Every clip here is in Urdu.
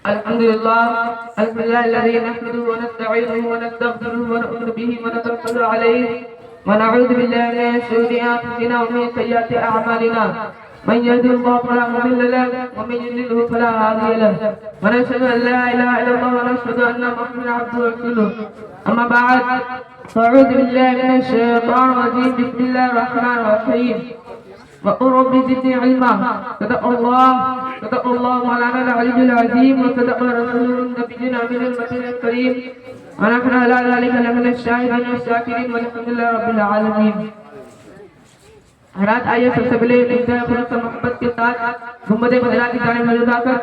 الحمد لله الذي نحمده ونستعينه ونستغفره ونؤمن به ونتوكل عليه ونعوذ بالله من شرور انفسنا ومن سيئات اعمالنا من يهده الله فلا مضل له ومن يضلل فلا هادي له ونشهد ان لا اله الا الله ونشهد ان محمدا عبده ورسوله اما بعد فاعوذ بالله من الشيطان الرجيم بسم الله الرحمن الرحيم وقل رب زدني علما صدق الله مولانا العلي العظيم وصدق رسوله النبي الامين المتين الكريم ونحن على ذلك لمن الشاهدين والشاكرين والحمد لله رب العالمين. حضرات آئیے سب سے پہلے انتہائی خلوص اور محبت کے ساتھ گنبد خضرا کی جانب مجھے کر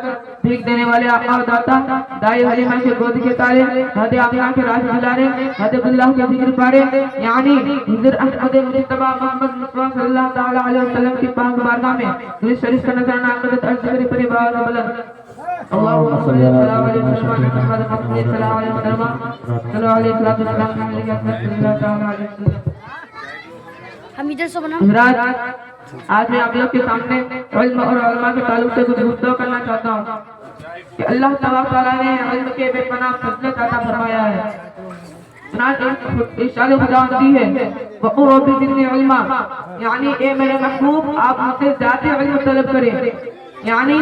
بھیک دینے والے آقا و داتا دائی حلیمہ کے گود کے تالے حضرت آمینہ کے راج جلارے حضرت اللہ کے ذکر پاڑے یعنی حضرت احمد مجتبہ محمد مصطفیٰ صلی اللہ تعالیٰ علیہ وسلم کی پاک بارگاہ میں درود شریف کا نذرانہ عقیدت عرض کری پری باز بلند اللہم صلی اللہ علیہ وسلم محمد صلی اللہ علیہ وسلم صلی اللہ علیہ وسلم. حضرات آج میں آپ لوگ کے سامنے علم اور علماء کے تعلق سے کچھ گفتگو کرنا چاہتا ہوں کہ اللہ تبارک تعالیٰ نے علم کے بے پناہ فضیلت عطا فرمایا ہے. ارشاد خداوندی ہے وقل رب زدنی علما یعنی اے میرے محبوب آپ مجھ سے ذاتی علم طلب کریں یعنی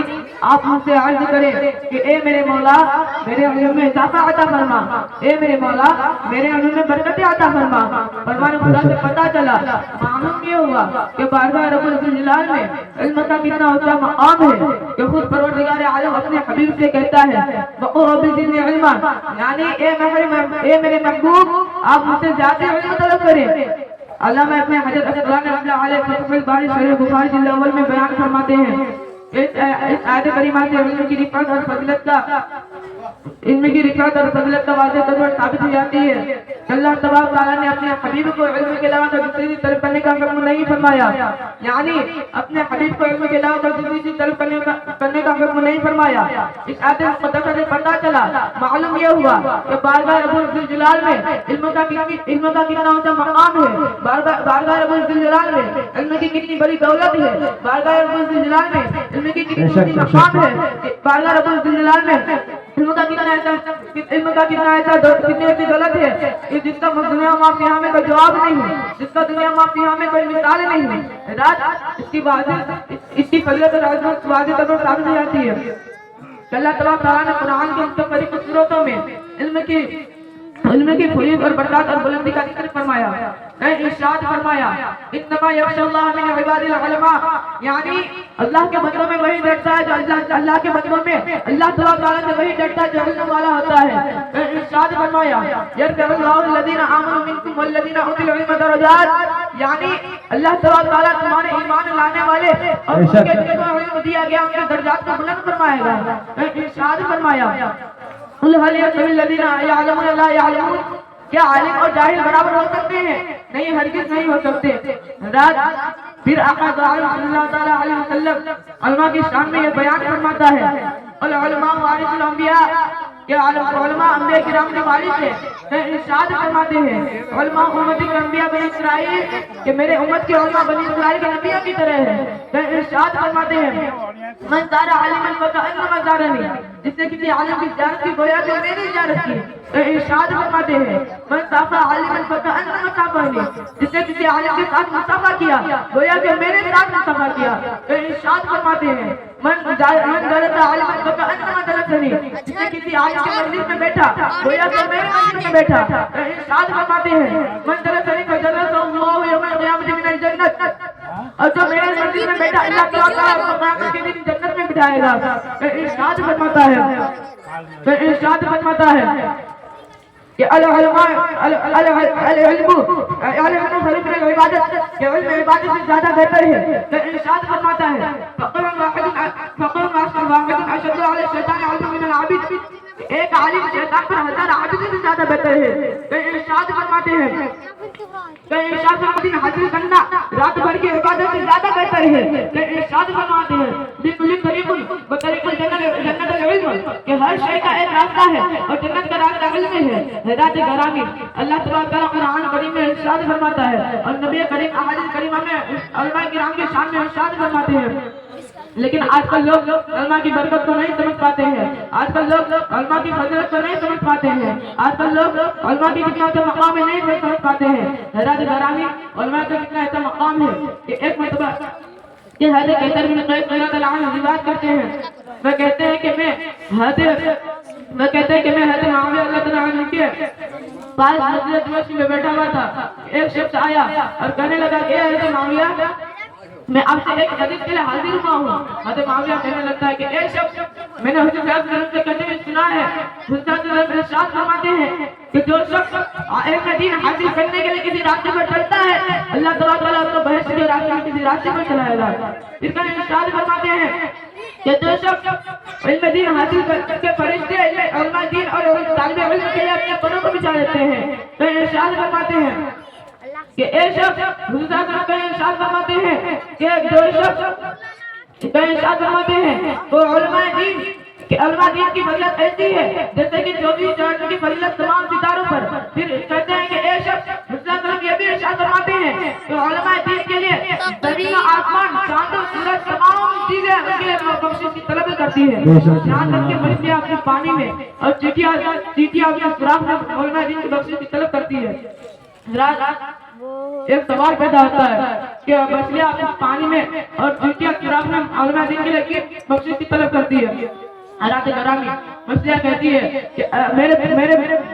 آپ مجھ سے عرض کریں کہ اے میرے مولا میرے علم میں اضافہ عطا فرما اے میرے مولا میرے علم میں برکت عطا فرما. فرمان خدا سے پتہ چلا معلوم یہ ہوا کہ بارگاہ رب الجلال میں علم کا کتنا اونچا مقام ہے کہ خود پروردگار عالم اپنے حبیب سے کہتا ہے وقل رب زدنی علما یعنی اے میرے محبوب آپ مجھ سے ذاتی علم طلب کریں. علامہ ابن حجر اسقلانی رحمۃ اللہ علیہ فتح الباری شرح بخاری جلد اول میں بیان فرماتے ہیں اس آیت کریمہ سے علم کی رفعت اور فضیلت کا واضح طور پر ثابت ہو جاتی ہے. اللہ تبارک تعالیٰ نے اپنے حبیب کو علم کے علاوہ دوسری چیز طلب کرنے کا حکم نہیں فرمایا یعنی اپنے حبیب کو علم کے علاوہ دوسری چیز طلب کرنے کا حکم نہیں فرمایا. اس آیت مقدسہ سے پتہ چلا معلوم یہ ہوا کہ بارگاہ رب الجلال میں علم کا کتنا اونچا مقام ہے. بارگاہ رب الجلال میں علم کی کتنی بڑی دولت ہے. بارگاہ رب الجلال میں علم کی کتنی بڑی مقام ہے. بارگاہ رب الجلال میں علم کا کتنا ایسا کتنی دولت ہے جس کا دنیا مافیہ میں کوئی جواب نہیں ہے جس کا دنیا مافیہ میں کوئی مثال نہیں ہے. اس کی فضیلت اور عظمت واضح طور پر ثابت ہو جاتی ہے. اللہ تعالیٰ نے قرآن کے مختلف صورتوں میں علم کی فیض اور برکات اور بلندی کا ذکر فرمایا. ارشاد فرمایا انما یخشی اللہ من عباد العلماء یعنی اللہ کے بندوں میں وہی ڈرتا ہے جو اللہ کے بندوں میں اللہ تعالیٰ سے وہی ڈرتا ہے جو علم والا ہوتا ہے. ارشاد فرمایا یرفع اللہ الذین آمنوا منکم والذین اوتوا العلم درجات یعنی اللہ تعالیٰ تمہارے ایمان لانے والے اور ان کے جن کو علم دیا گیا ان کے درجات کو بلند فرمائے گا. ارشاد فرمایا قل هل يستوي الذين يعلمون لا يعلمون کیا عالم اور جاہل برابر ہو سکتے ہیں؟ نہیں ہرگز نہیں ہو سکتے. پھر آقا صلی اللہ تعالیٰ علیہ وسلم علماء کی شان میں یہ بیان فرماتا ہے العلماء وارث الانبیاء کہ علماء انبیاء کرام کے وارث ہیں. ارشاد فرماتے ہیں علماء امتی کے انبیاء بنی اسرائیل کہ میرے امت کے علماء بنی اسرائیل کے نبیوں کی طرح ہے. ارشاد فرماتے ہیں من زار عالما فکأنما زارنی جس نے کسی عالم کی زیارت کی گویا کہ میری زیارت کی. ارشاد فرماتے ہیں من صافا عالما فکأنما صافانی جس نے کسی عالم کے ساتھ مصافحہ کیا گویا کہ میرے ساتھ مصافحہ کیا. ارشاد فرماتے ہیں من جلس عالما فکأنما جلسنی جس نے کسی عالم کے مجلس میں بیٹھا گویا کہ میرے مجلس میں بیٹھا. ارشاد فرماتے ہیں من جلسنی فجلسہ اللہ یوم القیامۃ من الجنت اور جو میرے مجلس میں بیٹھا اللہ تعالیٰ قیامت کے دن جنت میں بٹھائے گا. ارشاد فرماتا ہے کہ العلم خلیف العبادت کہ علم عبادت سے زیادہ بہتر ہے. ارشاد فرماتا ہے فقر واحد اشد علی الشیطان علم من العابد ایک عالم شیطان پر 1000 عابد سے زیادہ بہتر ہے. ارشاد فرماتے ہیں حاصل کرنا رات بھر کی عبادت سے زیادہ بہتر ہے. ارشاد فرماتے ہیں لکل طریق بطریق جنت العلم کہ ہر شے کا ایک راستہ ہے اور جنت کا راستہ علم ہے. حضرات گرامی اللہ تبارک تعالیٰ قرآن کریم میں ارشاد فرماتا ہے اور نبی کریم احادیث کریمہ میں علماء کرام کے شان میں ارشاد فرماتے ہیں لیکن آج کل لوگ علماء کی برکت کو نہیں سمجھ پاتے ہیں، آج کل لوگ علماء کی فضیلت کو نہیں سمجھ پاتے ہیں، آج کل لوگ علماء کی کتنا اچھا مقام ہے نہیں سمجھ پاتے ہیں۔ حضرات گرامی، علماء کا کتنا اچھا مقام ہے کہ ایک مرتبہ کہ حضرت کیسر بن قیس رضی اللہ عنہ روایت کرتے ہیں، وہ کہتے ہیں کہ میں حضرت معاویہ رضی اللہ عنہ کے پاس مسجد نبوی میں بیٹھا ہوا تھا، ایک شخص آیا اور کہنے لگا کہ حضرت معاویہ میں آپ سے ایک حدیث کے لیے حاضر ہوا ہوں۔ حضرت معاویہ کہنے لگتا ہے کہ اے شخص، میں نے حضرت صلی اللہ علیہ وسلم سے کہتے ہوئے سنا ہے، حضرت صلی اللہ علیہ وسلم ارشاد فرماتے ہیں کہ جو شخص علم دین حاصل کرنے کے لیے کسی راستے پر چلتا ہے، اللہ تعالیٰ اس کو بہشت کے راستے میں کسی راستے پر چلائے گا۔ اس کا ارشاد فرماتے ہیں کہ جو شخص علم دین حاصل کر کے فرشتے علم دین اور طالب علم کے لیے اپنے پروں کو بچھا دیتے ہیں، تو ارشاد فرماتے ہیں کہ اے شخص، حضور صلی اللہ علیہ وسلم کا ارشاد فرماتے ہیں کہ جو شخص کا ارشاد فرماتے ہیں وہ علماء دین کی فضیلت ایسی ہے جیسے کہ 24 چاند کی فضیلت تمام ستاروں پر۔ پھر کہتے ہیں کہ اے شخص، حضور صلی اللہ علیہ وسلم یہ بھی ارشاد فرماتے ہیں کہ علماء دین کے لیے زمین و آسمان، چاند و سورج، تمام چیزیں ان کے لیے بخشش کی طلب کرتی ہے، یہاں تک کہ فرشتے اپنے پانی میں اور چیٹیاں اپنے سوراخ میں علماء دین کی بخشش کی طلب کرتی ہے۔ ایک سوال پیدا ہوتا ہے کہ مچھلیاں پانی میں اور چیٹیاں سوراخ میں علماء دین کے لیے بخشش کی طلب کرتی ہے۔ حضرات گرامی، مچھلیاں کہتی ہے کہ میرے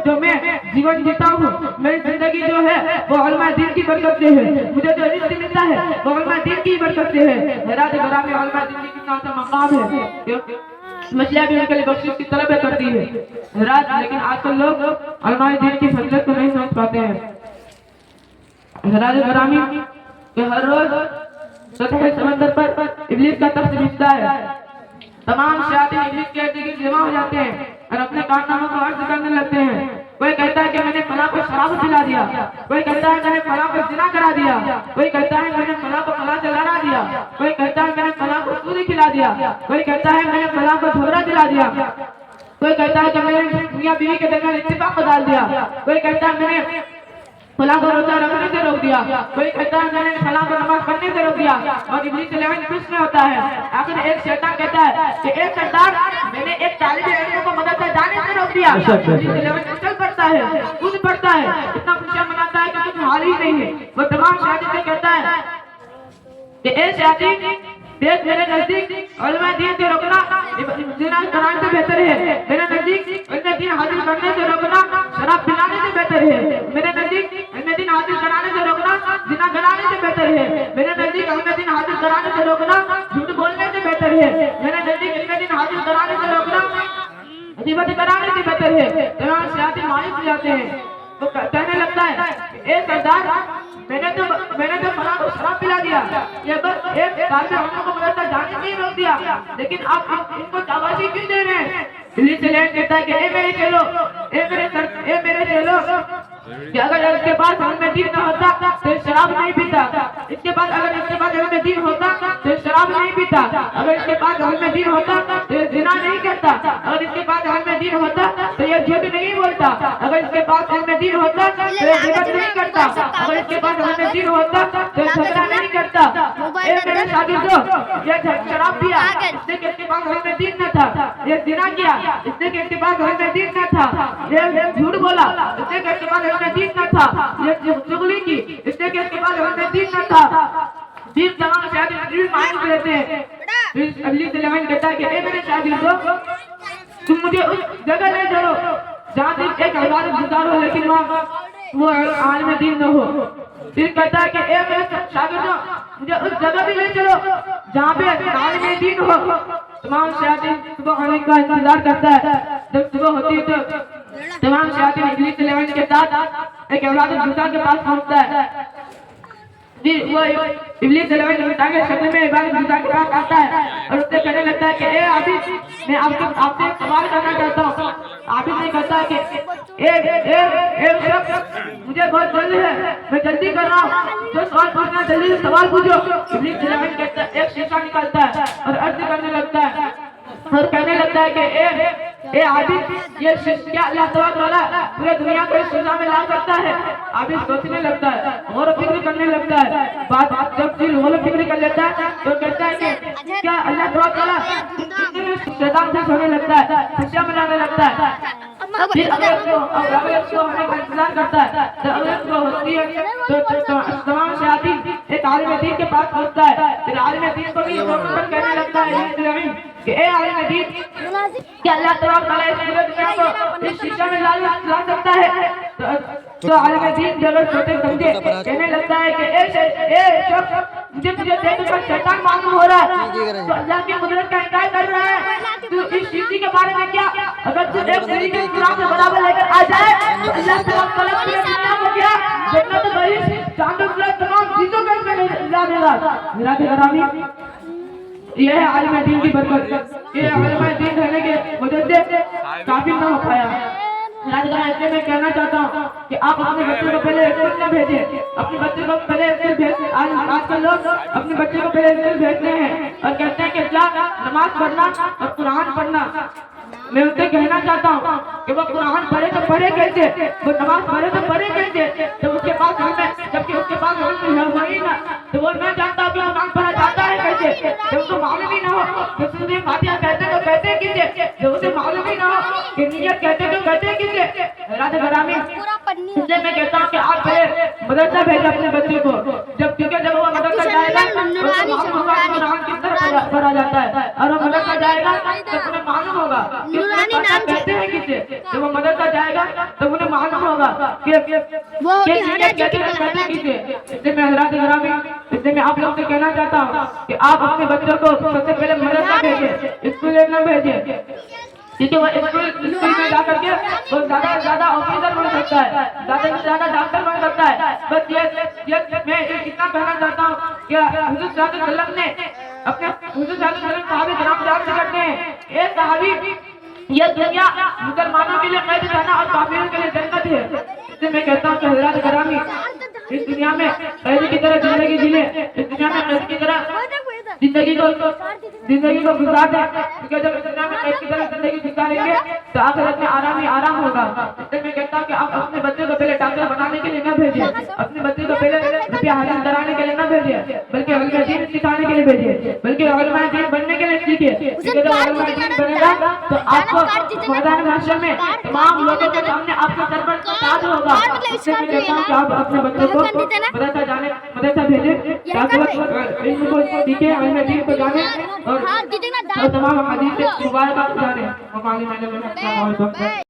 جو میں جیون جیتا ہوں، میری زندگی جو ہے وہ علماء دین کی برکت سے ہے، مجھے جو رزق ملتا ہے وہ علماء دین کی برکت سے ہے۔ حضرات گرامی، علماء دین کی کتنا اچھا مقام ہے، مچھلیاں بھی ان کے لیے بخشش کی طلب کرتی ہے۔ حضرات، لیکن آج کل لوگ علماء دین کی فضیلت کو نہیں سمجھ پاتے ہیں۔ حضرات گرامی، کہ ہر روز سطح سمندر پر ابلیس کا تخت بچھتا ہے، تمام شیاطین ابلیس کے ارد جمع ہو جاتے ہیں اور اپنے کارناموں کو عرض کرنے لگتے ہیں۔ کوئی کہتا ہے کہ میں نے فلاں کو شراب پلا دیا، کوئی کہتا ہے میں نے فلاں کو زنا کرا دیا، کوئی کہتا ہے میں نے فلاں کو فلاں سے لڑا دیا، کوئی کہتا ہے میں نے فلاں کو سوری کھلا دیا، کوئی کہتا ہے میں نے فلاں کو جھگڑا دلا دیا، کوئی کہتا ہے کہ میں نے میاں بیوی کے درمیان اتفاق کو ڈال دیا، کوئی کہتا ہے میں نے فلاں کو روزہ رکھنے سے روک دیا، کوئی کہتا ہے میں نے فلاں کو نماز پڑھنے سے روک دیا، اور ابلیس لیوان خوش میں ہوتا ہے۔ آخر ایک شیطان کہتا ہے کہ ایک سردار، میں نے ایک طالب علم کو مدرسہ جانے سے روک دیا۔ ابلیس لیوان اچھل پڑتا ہے، کود پڑتا ہے، اتنا خوشیاں مناتا ہے کہ کچھ حال ہی نہیں ہے۔ وہ تمام شیاطین سے کہتا ہے کہ اے شیاطین، دیکھ میرے نزدیک علماء دین سے روکنا زنا کرانے سے بہتر ہے، میرے نزدیک علم دین حاصل کرنے سے روکنا شراب پلانے سے بہتر ہے، میرے نزدیک علم دین حاصل کرانے سے روکنا زنا کرانے سے بہتر ہے، میرے نزدیک علم دین حاصل کرانے سے روکنا جھوٹ بولنے سے بہتر ہے، میرے نزدیک علم دین حاصل کرانے سے روکنا غیبت کرانے سے بہتر ہے۔ تمام شیاطین مایوس ہو جاتے ہیں، وہ کہنے لگتا ہے اے سردار، میں نے تو فلاں کو شراب پلا دیا، یہ بس ایک طالب علم کو مدرسہ جانے سے ہی روک دیا، لیکن آپ ان کو شاباشی کیوں دے رہے ہیں؟ ابلیس لیوان کہتا ہے کہ اے میرے چیلو، کہ اگر اس کے پاس علم دین نہ ہوتا تو شراب نہیں پیتا، اس کے پاس اگر اس کے پاس علم دین ہوتا تو شراب نہیں پیتا، اگر اس کے پاس علم دین ہوتا تو یہ زنا نہیں کرتا، اگر اس کے پاس علم دین ہوتا تو یہ جھوٹ نہیں بولتا، اگر اس کے پاس علم دین ہوتا تو یہ غیبت نہیں کرتا، اگر اس کے پاس علم دین ہوتا تو یہ جھگڑا نہیں کرتا۔ اے میرے شاگردو، یہ شراب پیا اس نے کہ اس کے پاس علم دین نہ تھا، یہ زنا کیا اس نے کہ اس کے پاس علم دین نہ تھا، یہ جھوٹ بولا اس نے کہ اس کے پاس علم دین نہ تھا، یہ چغلی کی اس نے کہ اس کے پاس علم دین نہ تھا۔ پھر تمام شاگرد مائنڈ رہتے ہیں۔ پھر ابلیس لیوان کہتا ہے کہ اے میرے شاگردو، تم مجھے اس جگہ لے چلو جہاں تک ایک عبادت گزار ہو لیکن وہاں وہ عالم دین نہ ہو۔ پھر کہتا ہے کہ اے میرے شاگردو، مجھے اس جگہ بھی لے چلو جہاں پہ عالم دین ہو۔ تمام شیاطین صبح ہونے کا انتظار کرتا ہے، جب صبح ہوتی ہے تو تمام شیاطین ابلیس لیوان کے ساتھ ایک عبادت گزار کے پاس پہنچتا ہے۔ پھر وہ ابلیس لیوان انسان کے شکل میں عبادت گزار کے پاس آتا ہے اور اس سے کہنے لگتا ہے کہ اے عابد، میں آپ سے ایک سوال کرنا چاہتا ہوں۔ عابد نے کہتا ہے کہ اے شخص، مجھے بہت جلد ہے، میں جلدی کر رہا ہوں، جو سوال پوچھنا جلدی سے سوال پوچھو۔ ابلیس لیوان کہتا ہے، ایک شیشہ نکالتا ہے اور عرض کرنے لگتا ہے اور کہنے لگتا ہے کہ اے عابد یہ کیا اللہ تبارک و تعالیٰ پورے دنیا کو اس سزا میں لا سکتا ہے؟ عابد سوچنے لگتا ہے، غور و فکر کرنے لگتا ہے، بات جب دل غور و فکر کر لیتا ہے تو کہتا ہے کہ کیا اللہ تبارک و تعالیٰ شیطان سے ہونے لگتا ہے، خوشیاں منانے لگتا ہے، پھر اگر اس کو ہمیں انتظار کرتا ہے تو اگر اس کو ہوتی ہے تو تمام شیاطین ایک عالم دین کے پاس پہنچتا ہے، پھر عالم دین کو بھی روک کر کہنے لگتا ہے کہ اے عالم دین کہ اللہ تبارک و تعالیٰ اس پورے دنیا کو اس شیشہ میں لا سکتا ہے؟ تو عالم دین جب سوچے سمجھے کہنے لگتا ہے کہ اے شخص مجھے تجھے دیکھ کر شیطان معلوم ہو رہا ہے، تو اللہ کی قدرت کا انکار کر رہا ہے، تو اس شیشی کے بارے میں کیا؟ اگر تو ایک سری کے قرآن سے برابر لے کر آ جائے تو اللہ تبارک و تعالیٰ پورے دنیا کو کیا جنت و بہشت چاند و سورج تمام چیزوں کو اس میں لا دے گا۔ میرا گرامی یہ ہے عالم دین کی برکت، یہ عالم دین رہنے کے وجہ سے کافی نہ ہو پایا۔ اس لیے میں کہنا چاہتا ہوں کہ آپ اپنے بچے کو پہلے اسکول میں بھیجیں، اپنے بچے کو پہلے اسکول بھیجیں۔ آج کل لوگ اپنے بچے کو پہلے اسکول بھیجتے ہیں اور کہتے ہیں کہ جا نماز پڑھنا اور قرآن پڑھنا۔ میں ان سے کہنا چاہتا ہوں کہ وہ قرآن پڑھے تو پڑھے کیسے، وہ نماز پڑھے تو پڑھے کیسے، جب اس کے پاس جبکہ اس کے پاس علم ہے ہی نہ، تو وہ میں جانتا ہوں کہ قرآن پڑھا جاتا ہے کیسے، جب اس کو معلوم ہی نہ ہو کہ سورہ فاتحہ کہتے تو کہتے کسے، جب اسے معلوم ہی نہ ہو کہ نیت کہتے تو کہتے کسے۔ راج گرامی اس لیے میں کہتا ہوں کہ آپ پہلے مدرسہ بھیجیں اپنے بچے کو، جب وہ مدرسہ جائے گا تو معلوم ہوگا کہ قرآن کس طرح پڑھا جاتا ہے، اور وہ مدرسہ جائے گا تو انہیں معلوم ہوگا کہتے ہیں کسے، جب وہ مدرسہ جائے گا تو انہیں معلوم ہوگا کہ کہتے ہیں کسے۔ اس لیے میں حضرات گرامی اس لیے میں آپ لوگ سے کہنا چاہتا ہوں کہ آپ اپنے بچوں کو سب سے پہلے مدرسہ بھیجیں، اسکول نہ بھیجیں، کیونکہ وہ اسکول میں جا کر کے وہ زیادہ سے زیادہ آفیسر بن سکتا ہے، زیادہ سے زیادہ ڈاکٹر بن سکتا ہے۔ بس یہ میں اتنا کہنا چاہتا ہوں کہ حضور صلی اللہ علیہ وسلم نے اپنے حضور صلی اللہ علیہ وسلم صحابہ کرام جان سے کرتے ہیں اے صحابی یہ دنیا مسلمانوں کے لیے قید خانہ اور کافروں کے لیے جنت ہے۔ اس سے میں کہتا ہوں کہ حضرات گرامی اس دنیا میں قید کی طرح زندگی جیلیں، اس دنیا میں قید کی طرح زندگی کو گزار دیں، کیونکہ جب اس دنیا میں قید کی طرح زندگی گزاریں گے تو آخرت میں آرام ہی آرام ہوگا۔ اس لیے میں کہتا ہوں کہ آپ اپنے بچے کو پہلے ڈاکٹر بنانے کے لیے نہ بھیجیں، اپنے بچے کو پہلے روپیہ حاصل کرانے کے لیے نہ بھیجیں، بلکہ علم دین سکھانے کے لیے بھیجیں، بلکہ علماء دین بننے کے لیے سیکھیں، کیونکہ جب علماء دین بنے گا تو آپ کو میدان محشر میں تمام لوگوں کے سامنے آپ کا سر پر تاج ہوگا۔ اس لیے میں کہتا ہوں کہ آپ اپنے بچوں کو مدرسہ بھیجیں تاکہ وہ علم کو سیکھیں، علم دین کو جانیں اور تمام حدیث مبارکہ جانیں۔